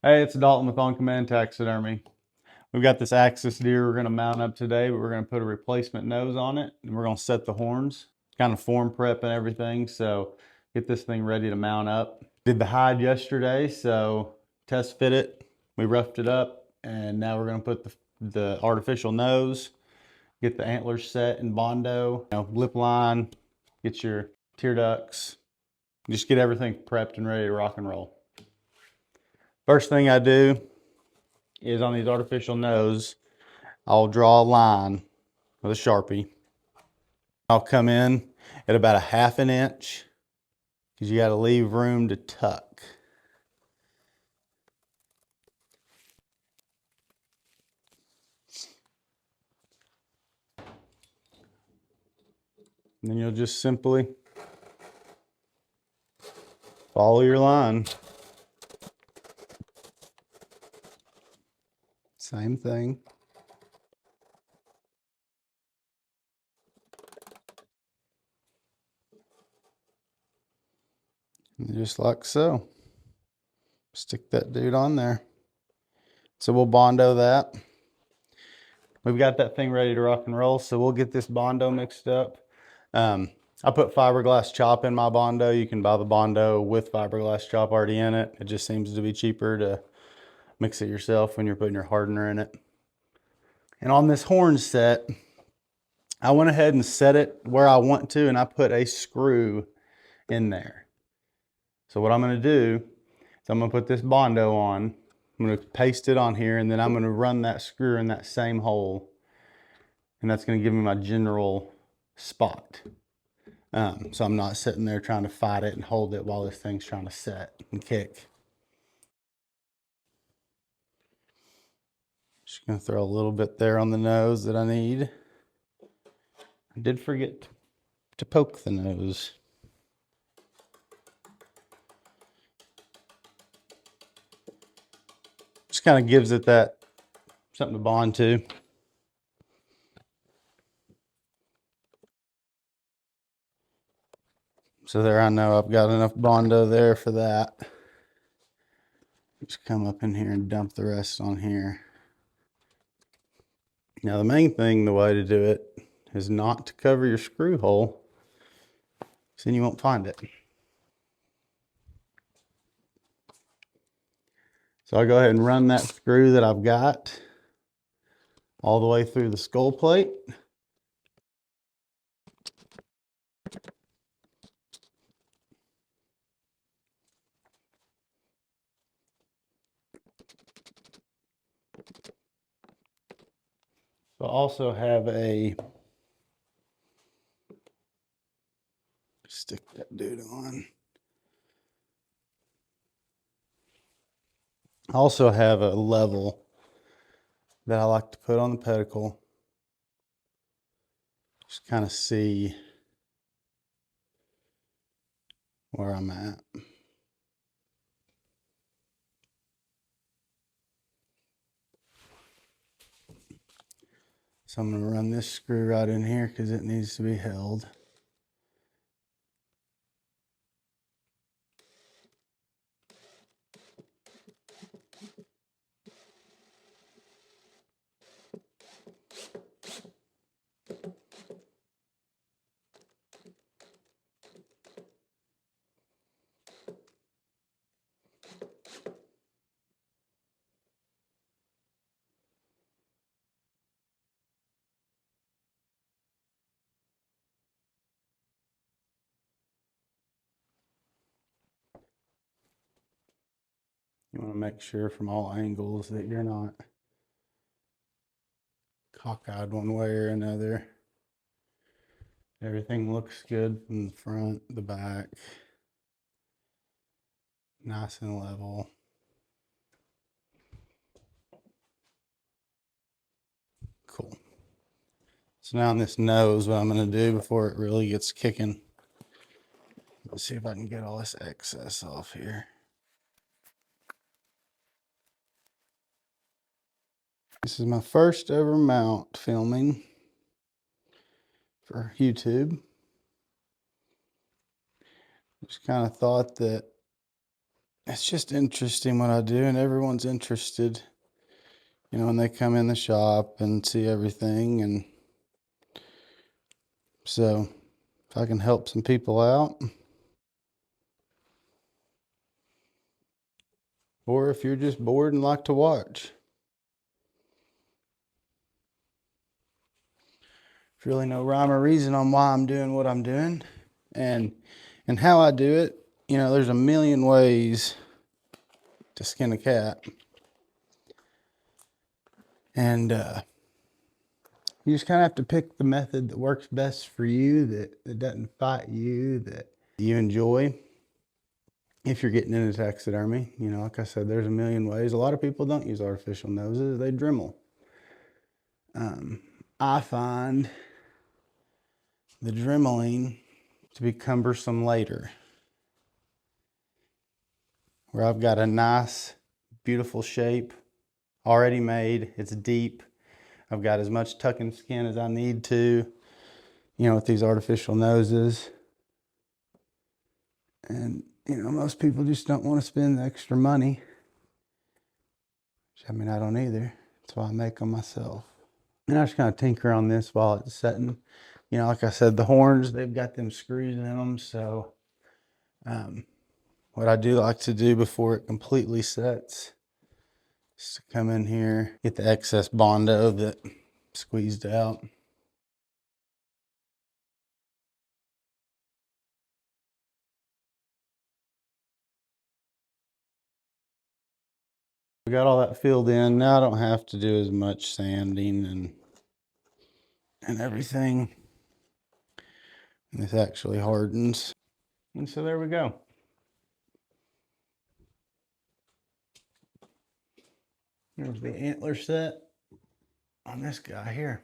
Hey, it's Dalton with On Command Taxidermy. We've got this axis deer we're going to mount up today, but we're going to put a replacement nose on it, and we're going to set the horns, kind of form prep and everything, so get this thing ready to mount up. Did the hide yesterday, so test fit it. We roughed it up, and now we're going to put the artificial nose, get the antlers set in Bondo, lip line, get your tear ducts, just get everything prepped and ready to rock and roll. First thing I do is on these artificial nose, I'll draw a line with a Sharpie. I'll come in at about a 1/2 inch because you got to leave room to tuck. And then you'll just simply follow your line. Same thing. And just like so. Stick that dude on there. So we'll Bondo that. We've got that thing ready to rock and roll, so we'll get this Bondo mixed up. I put fiberglass chop in my Bondo. You can buy the Bondo with fiberglass chop already in it. It just seems to be cheaper to mix it yourself when you're putting your hardener in it. And on this horn set, I went ahead and set it where I want to, and I put a screw in there. So what I'm going to do is I'm going to put this Bondo on. I'm going to paste it on here, and then I'm going to run that screw in that same hole. And that's going to give me my general spot. So I'm not sitting there trying to fight it and hold it while this thing's trying to set and kick. Just going to throw a little bit there on the nose that I need. I did forget to poke the nose. Just kind of gives it that something to bond to. So there, I know I've got enough Bondo there for that. Just come up in here and dump the rest on here. Now the main thing, the way to do it, is not to cover your screw hole, so then you won't find it. So I'll go ahead and run that screw that I've got all the way through the skull plate. So I also have stick that dude on. I also have a level that I like to put on the pedicle. Just kind of see where I'm at. So I'm going to run this screw right in here because it needs to be held. You want to make sure from all angles that you're not cockeyed one way or another. Everything looks good from the front, the back. Nice and level. Cool. So now on this nose, what I'm going to do before it really gets kicking, let's see if I can get all this excess off here. This is my first ever mount filming for YouTube. Just kind of thought that it's just interesting what I do, and everyone's interested, you know, when they come in the shop and see everything. And so if I can help some people out, or if you're just bored and like to watch, there's really no rhyme or reason on why I'm doing what I'm doing and how I do it. You know, there's a million ways to skin a cat. And you just kind of have to pick the method that works best for you, that doesn't fight you, that you enjoy. If you're getting into taxidermy, you know, like I said, there's a million ways. A lot of people don't use artificial noses, they Dremel. I find the Dremeling to be cumbersome later, where I've got a nice, beautiful shape already made. It's deep. I've got as much tucking skin as I need to, you know, with these artificial noses. And, you know, most people just don't want to spend the extra money. I mean, I don't either. That's why I make them myself. And I just kind of tinker on this while it's setting. You know, like I said, the horns, they've got them screws in them. So what I do like to do before it completely sets is to come in here, get the excess Bondo that squeezed out. We got all that filled in. Now I don't have to do as much sanding and everything. And this actually hardens. And so there we go. There's the antler set on this guy here.